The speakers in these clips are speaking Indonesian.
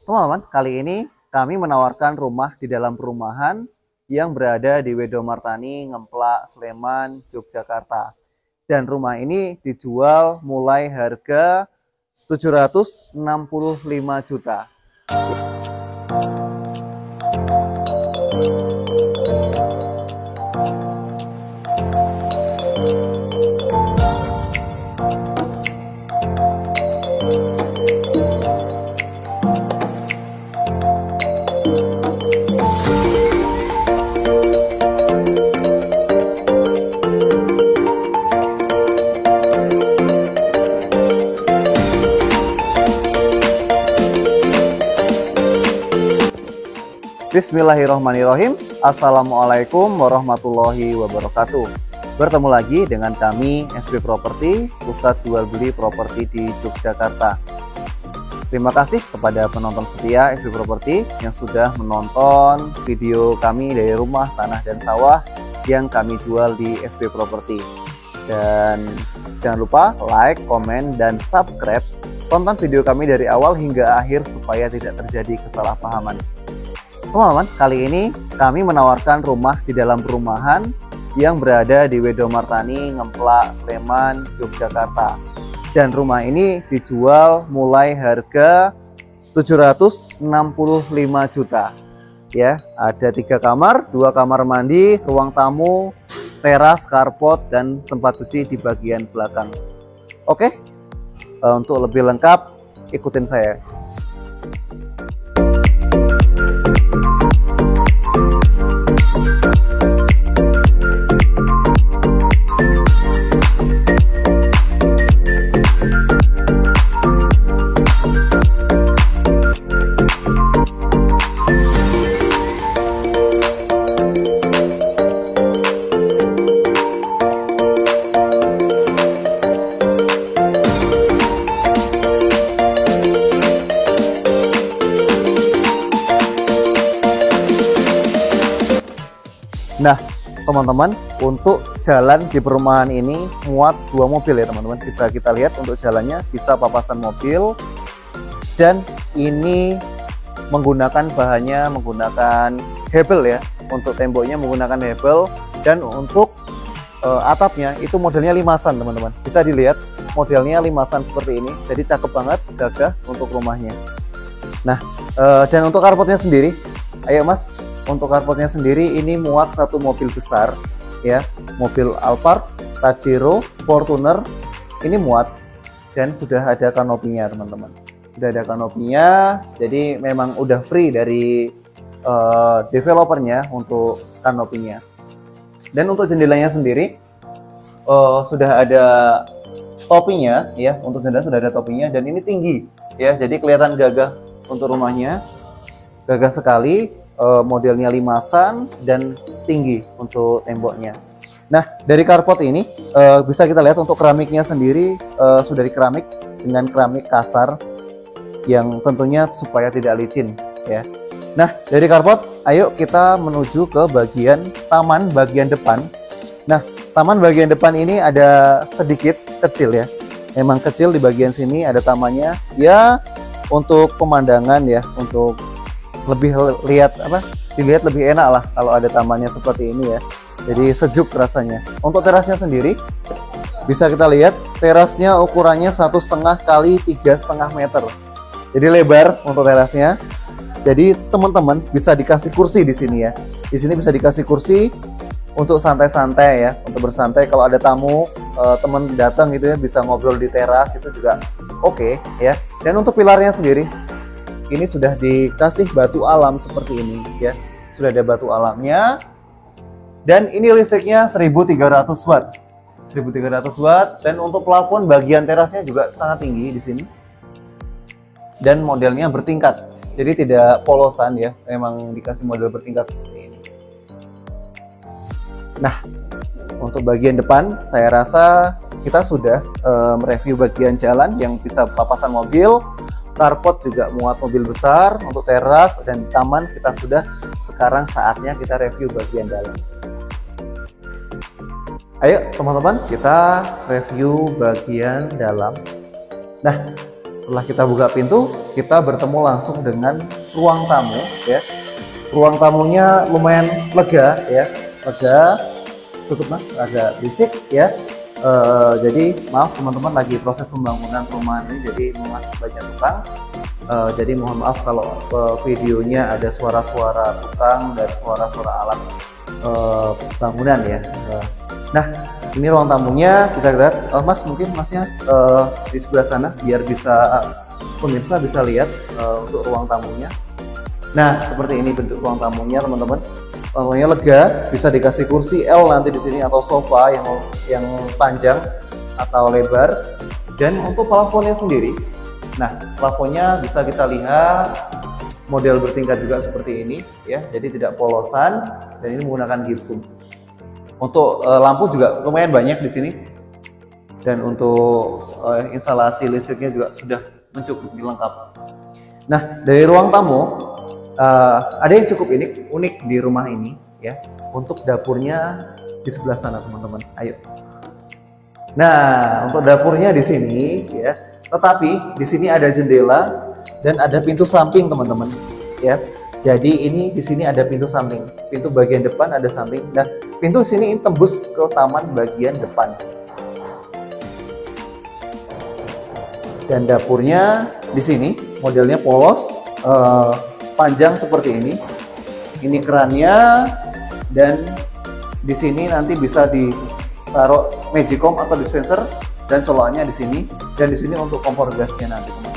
Teman-teman, kali ini kami menawarkan rumah di dalam perumahan yang berada di Wedomartani, Ngemplak, Sleman, Yogyakarta. Dan rumah ini dijual mulai harga 765 juta. Bismillahirrahmanirrahim. Assalamualaikum warahmatullahi wabarakatuh. Bertemu lagi dengan kami SP Property, pusat jual beli properti di Yogyakarta. Terima kasih kepada penonton setia SP Property yang sudah menonton video kami dari rumah, tanah, dan sawah yang kami jual di SP Property. Dan jangan lupa like, komen, dan subscribe. Tonton video kami dari awal hingga akhir supaya tidak terjadi kesalahpahaman. Teman-teman, kali ini kami menawarkan rumah di dalam perumahan yang berada di Wedomartani, Ngemplak, Sleman, Yogyakarta. Dan rumah ini dijual mulai harga 765 juta. Ya, ada 3 kamar, 2 kamar mandi, ruang tamu, teras, carport, dan tempat cuci di bagian belakang. Oke, untuk lebih lengkap ikutin saya. Nah, teman-teman, untuk jalan di perumahan ini muat 2 mobil ya teman-teman. Bisa kita lihat untuk jalannya bisa papasan mobil. Dan ini menggunakan bahannya menggunakan hebel ya. Untuk temboknya menggunakan hebel. Dan untuk atapnya itu modelnya limasan teman-teman. Bisa dilihat modelnya limasan seperti ini. Jadi cakep banget, gagah untuk rumahnya. Nah, dan untuk carportnya sendiri, ayo mas. Untuk carportnya sendiri ini muat 1 mobil besar ya, mobil Alphard, Pajero, Fortuner ini muat dan sudah ada kanopinya teman-teman. Sudah ada kanopinya, jadi memang udah free dari developernya untuk kanopinya. Dan untuk jendelanya sendiri sudah ada topinya ya, untuk jendela sudah ada topinya dan ini tinggi ya, jadi kelihatan gagah untuk rumahnya, gagah sekali. Modelnya limasan dan tinggi untuk temboknya. Nah, dari carport ini bisa kita lihat untuk keramiknya sendiri sudah dikeramik dengan keramik kasar yang tentunya supaya tidak licin ya. Nah, dari carport ayo kita menuju ke bagian taman bagian depan. Nah, taman bagian depan ini ada sedikit kecil ya. Memang kecil di bagian sini ada tamannya ya, untuk pemandangan ya, untuk lebih dilihat lebih enak lah kalau ada tamannya seperti ini ya, jadi sejuk rasanya. Untuk terasnya sendiri bisa kita lihat terasnya ukurannya 1,5 kali 3,5 meter, jadi lebar untuk terasnya. Jadi teman-teman bisa dikasih kursi di sini ya, di sini bisa dikasih kursi untuk santai-santai ya, untuk bersantai. Kalau ada tamu teman datang gitu ya, bisa ngobrol di teras itu juga oke ya. Dan untuk pilarnya sendiri ini sudah dikasih batu alam seperti ini ya, sudah ada batu alamnya. Dan ini listriknya 1300 watt, 1300 watt. Dan untuk plafon bagian terasnya juga sangat tinggi di sini. Dan modelnya bertingkat, jadi tidak polosan ya, memang dikasih model bertingkat seperti ini. Nah, untuk bagian depan saya rasa kita sudah mereview bagian jalan yang bisa papasan mobil. Carport juga muat mobil besar. Untuk teras dan taman kita sudah, sekarang saatnya kita review bagian dalam. Ayo teman-teman, kita review bagian dalam. Nah, Setelah kita buka pintu, kita bertemu langsung dengan ruang tamu ya. Ruang tamunya lumayan lega ya, lega. Tutup Mas, agak berisik ya. Jadi maaf teman-teman, lagi proses pembangunan perumahan ini, jadi masih banyak tukang. Jadi mohon maaf kalau videonya ada suara-suara tukang dan suara-suara alat bangunan ya. Nah, ini ruang tamunya bisa kita lihat. Mas, mungkin Masnya di sebelah sana biar bisa pemirsa bisa lihat untuk ruang tamunya. Nah, seperti ini bentuk ruang tamunya teman-teman. Ruang tamunya lega, bisa dikasih kursi L nanti di sini atau sofa yang panjang atau lebar. Dan untuk plafonnya sendiri, nah plafonnya bisa kita lihat model bertingkat juga seperti ini ya. Jadi tidak polosan dan ini menggunakan gypsum. Untuk lampu juga lumayan banyak di sini, dan untuk instalasi listriknya juga sudah mencukupi lengkap. Nah, dari ruang tamu ada yang cukup unik di rumah ini ya. Untuk dapurnya di sebelah sana teman-teman. Ayo. Nah, untuk dapurnya di sini ya. Tetapi di sini ada jendela dan ada pintu samping teman-teman ya. Jadi ini di sini ada pintu samping, pintu bagian depan ada samping. Nah, pintu sini tembus ke taman bagian depan. Dan dapurnya di sini modelnya polos, panjang seperti ini. Ini kerannya, dan di sini nanti bisa ditaruh magicom atau dispenser, dan colokannya di sini. Dan di sini untuk kompor gasnya nanti teman-teman.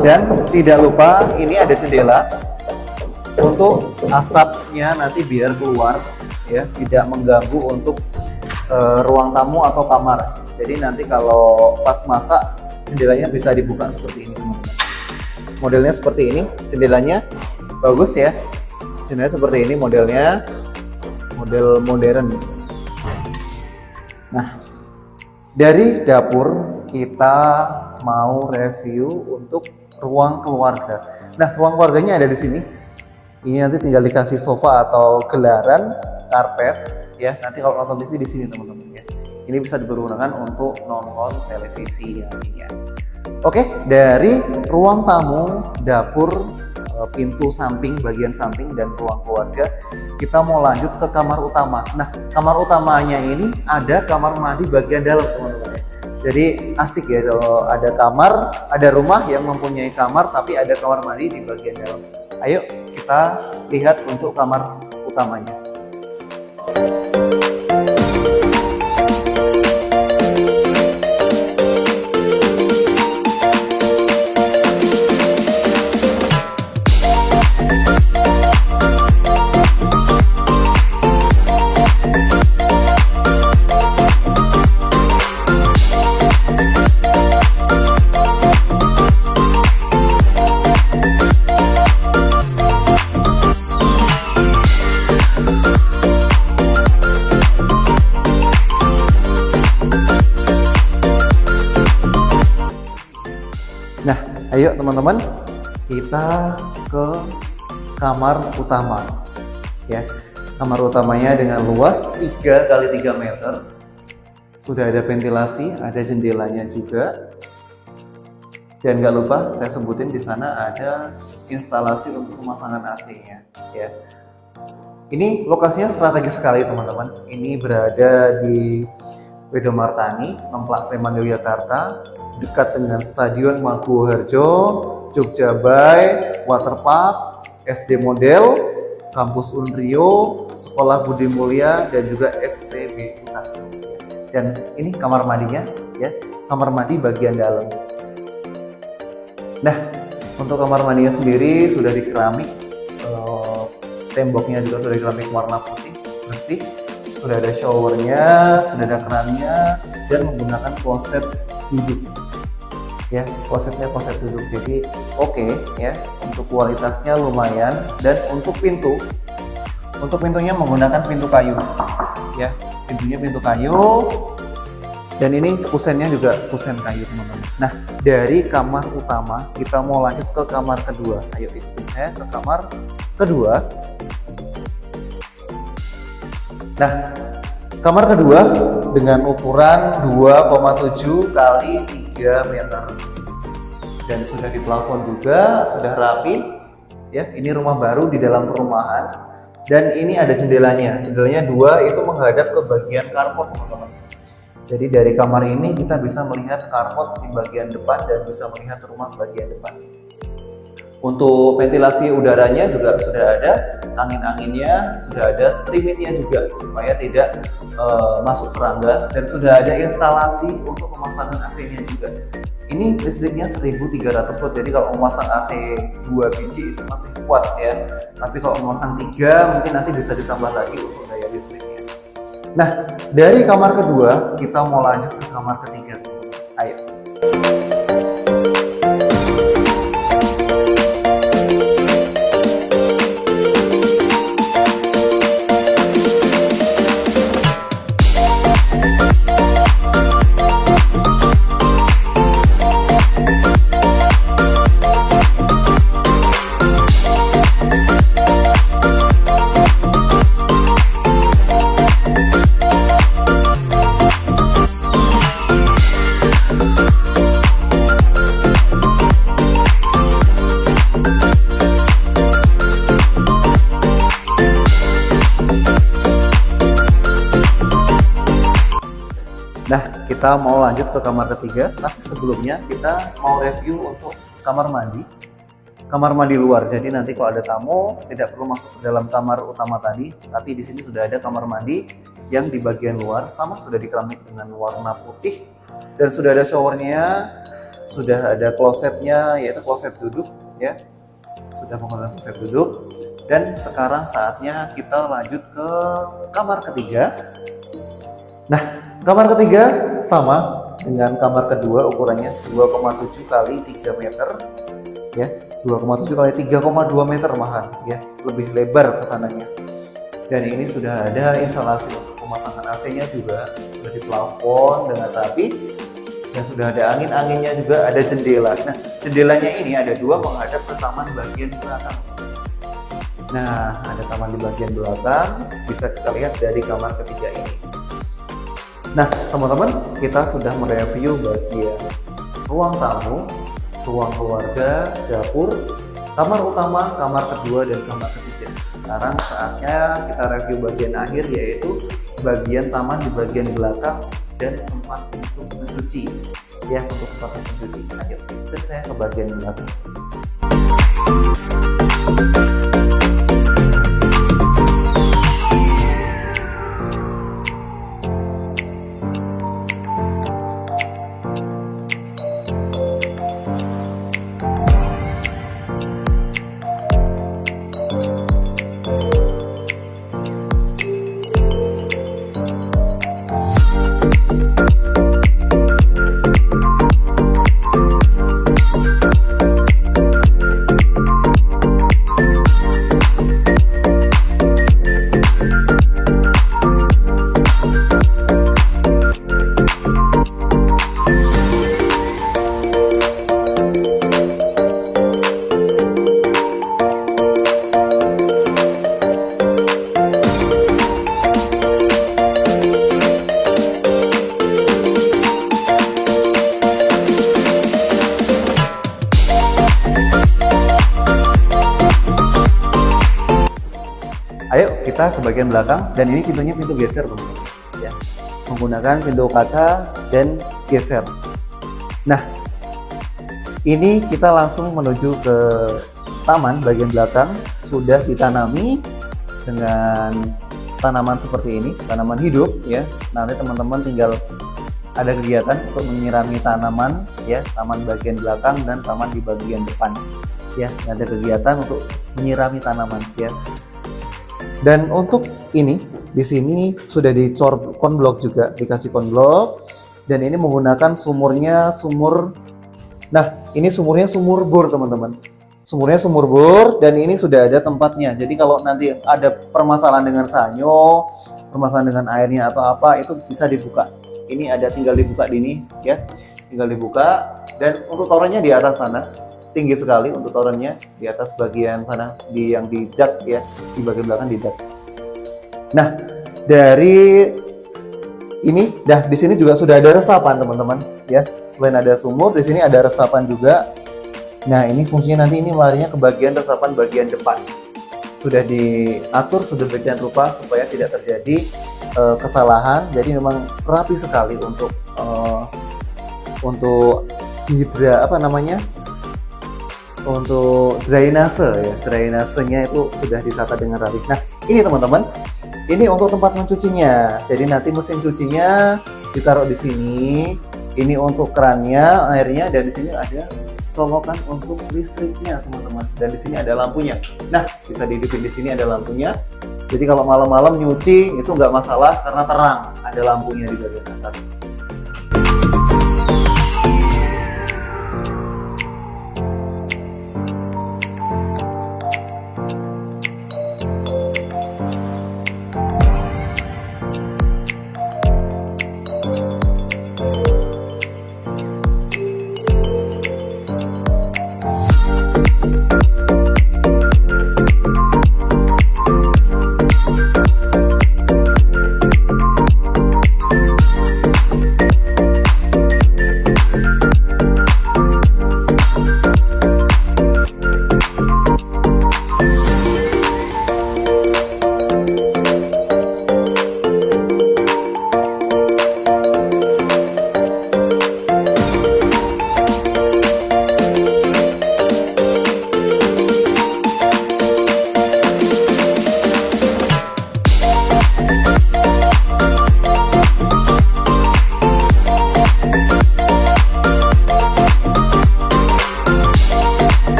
Dan tidak lupa ini ada jendela untuk asapnya nanti biar keluar ya, tidak mengganggu untuk ruang tamu atau kamar. Jadi nanti kalau pas masak jendelanya bisa dibuka seperti ini teman-teman. Modelnya seperti ini, jendelanya bagus ya. Jendelanya seperti ini modelnya, model modern. Nah, dari dapur kita mau review untuk ruang keluarga. Nah, ruang keluarganya ada di sini. Ini nanti tinggal dikasih sofa atau gelaran karpet ya. Nanti kalau nonton TV di sini teman-teman ya. Ini bisa dipergunakan untuk nonton televisi nantinya. Oke, dari ruang tamu, dapur, pintu samping, bagian samping, dan ruang keluarga, kita mau lanjut ke kamar utama. Nah, kamar utamanya ini ada kamar mandi bagian dalam teman-teman. Jadi asik ya, kalau ada kamar, ada rumah yang mempunyai kamar tapi ada kamar mandi di bagian dalam. Ayo kita lihat untuk kamar utamanya. Nah, ayo teman-teman, kita ke kamar utama ya. Kamar utamanya dengan luas 3 x 3 meter. Sudah ada ventilasi, ada jendelanya juga. Dan nggak lupa saya sebutin di sana ada instalasi untuk pemasangan AC-nya ya. Ini lokasinya strategis sekali teman-teman. Ini berada di Wedomartani, Ngemplak Sleman, Yogyakarta, dekat dengan Stadion Maguwoharjo, Jogja Bay, Waterpark, SD Model, Kampus Unrio, Sekolah Budi Mulya, dan juga SPBU. Dan ini kamar mandinya ya, kamar mandi bagian dalam. Nah, untuk kamar mandinya sendiri sudah di keramik, temboknya juga sudah di keramik warna putih bersih, sudah ada showernya, sudah ada kerannya, dan menggunakan kloset duduk ya. Klosetnya kloset duduk, jadi oke ya, untuk kualitasnya lumayan. Dan untuk pintunya menggunakan pintu kayu ya, pintunya pintu kayu, dan ini kusennya juga kusen kayu teman-teman. Nah, dari kamar utama kita mau lanjut ke kamar kedua. Ayo ikutin saya ke kamar kedua. Nah, kamar kedua dengan ukuran 2,7 x 3 meter dan sudah di plafon juga, sudah rapi ya. Ini rumah baru di dalam perumahan dan ini ada jendelanya. Jendelanya 2 itu menghadap ke bagian carport teman-teman. Jadi dari kamar ini kita bisa melihat carport di bagian depan dan bisa melihat rumah bagian depan. Untuk ventilasi udaranya juga sudah ada, angin-anginnya sudah ada, streamingnya juga supaya tidak masuk serangga, dan sudah ada instalasi untuk pemasangan AC-nya juga. Ini listriknya 1300 watt, jadi kalau memasang AC 2 biji itu masih kuat ya. Tapi kalau memasang 3 mungkin nanti bisa ditambah lagi untuk daya listriknya. Nah, dari kamar kedua kita mau lanjut ke kamar ketiga. Ayo. Nah, kita mau lanjut ke kamar ketiga, tapi sebelumnya kita mau review untuk kamar mandi. Kamar mandi luar, jadi nanti kalau ada tamu tidak perlu masuk ke dalam kamar utama tadi, tapi di sini sudah ada kamar mandi yang di bagian luar, sama sudah dikeramik dengan warna putih dan sudah ada showernya, sudah ada klosetnya, yaitu kloset duduk ya, sudah menggunakan kloset duduk. Dan sekarang saatnya kita lanjut ke kamar ketiga. Nah, kamar ketiga sama dengan kamar kedua, ukurannya 2,7 kali 3 meter ya, 2,7 kali 3,2 meter malahan ya, lebih lebar kesananya. Dan ini sudah ada instalasi untuk pemasangan AC-nya juga, sudah di plafon dengan rapi dan sudah ada angin-anginnya juga, ada jendela. Nah, jendelanya ini ada 2 menghadap ke taman bagian belakang. Nah, ada taman di bagian belakang, bisa kita lihat dari kamar ketiga ini. Nah, teman-teman, kita sudah mereview bagian ruang tamu, ruang keluarga, dapur, kamar utama, kamar kedua, dan kamar ketiga. Sekarang saatnya kita review bagian akhir, yaitu bagian taman di bagian belakang dan tempat untuk mencuci. Ya, untuk tempat mencuci. Ayo, kita saya ke bagian belakang. Ayo kita ke bagian belakang, dan ini pintunya pintu geser teman-teman ya, menggunakan pintu kaca dan geser. Nah, ini kita langsung menuju ke taman bagian belakang, sudah ditanami dengan tanaman seperti ini, tanaman hidup ya. Nanti teman-teman tinggal ada kegiatan untuk menyirami tanaman ya, taman bagian belakang dan taman di bagian depan ya, ada kegiatan untuk menyirami tanaman ya. Dan untuk ini di sini sudah dicor konblok juga, dikasih konblok, dan ini menggunakan sumurnya sumur. Nah, ini sumurnya sumur bor teman-teman. Sumurnya sumur bor, dan ini sudah ada tempatnya. Jadi kalau nanti ada permasalahan dengan sanyo, permasalahan dengan airnya atau apa, itu bisa dibuka. Ini ada, tinggal dibuka ini ya, tinggal dibuka. Dan untuk torennya di atas sana, tinggi sekali untuk torennya di atas bagian sana, di yang di dak ya, di bagian belakang di dak. Nah, dari ini, di sini juga sudah ada resapan teman-teman ya, Selain ada sumur, di sini ada resapan juga. Nah, ini fungsinya nanti ini larinya ke bagian resapan bagian depan. Sudah diatur sedemikian rupa supaya tidak terjadi kesalahan. Jadi memang rapi sekali untuk untuk drainase ya. Drainasenya itu sudah ditata dengan rapi. Nah, ini teman-teman, ini untuk tempat mencucinya. Jadi nanti mesin cucinya ditaruh di sini. Ini untuk kerannya, airnya, dan di sini ada colokan untuk listriknya, teman-teman. Dan di sini ada lampunya. Nah, bisa dihidupin di sini ada lampunya. Jadi kalau malam-malam nyuci itu nggak masalah karena terang, ada lampunya di bagian atas.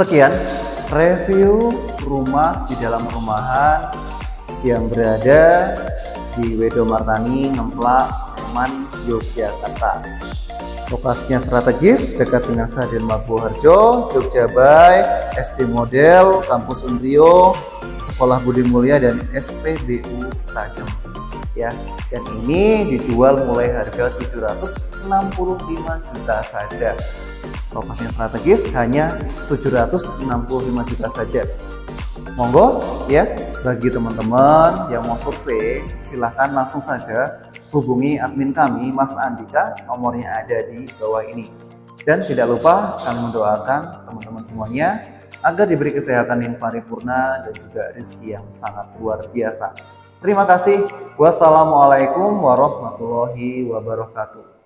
Sekian review rumah di dalam perumahan yang berada di Wedomartani, Ngemplak, Sleman, Yogyakarta. Lokasinya strategis, dekat dengan Stadion Maguwoharjo, Jogja Bay, SD Model, Kampus Unrio, Sekolah Budi Mulya, dan SPBU Tajem. Ya, dan ini dijual mulai harga 765 juta saja. Lokasinya strategis, hanya 765 juta saja. Monggo ya, bagi teman-teman yang mau survei, silahkan langsung saja hubungi admin kami, Mas Andika, nomornya ada di bawah ini. Dan tidak lupa kami mendoakan teman-teman semuanya agar diberi kesehatan yang paripurna dan juga rezeki yang sangat luar biasa. Terima kasih. Wassalamualaikum warahmatullahi wabarakatuh.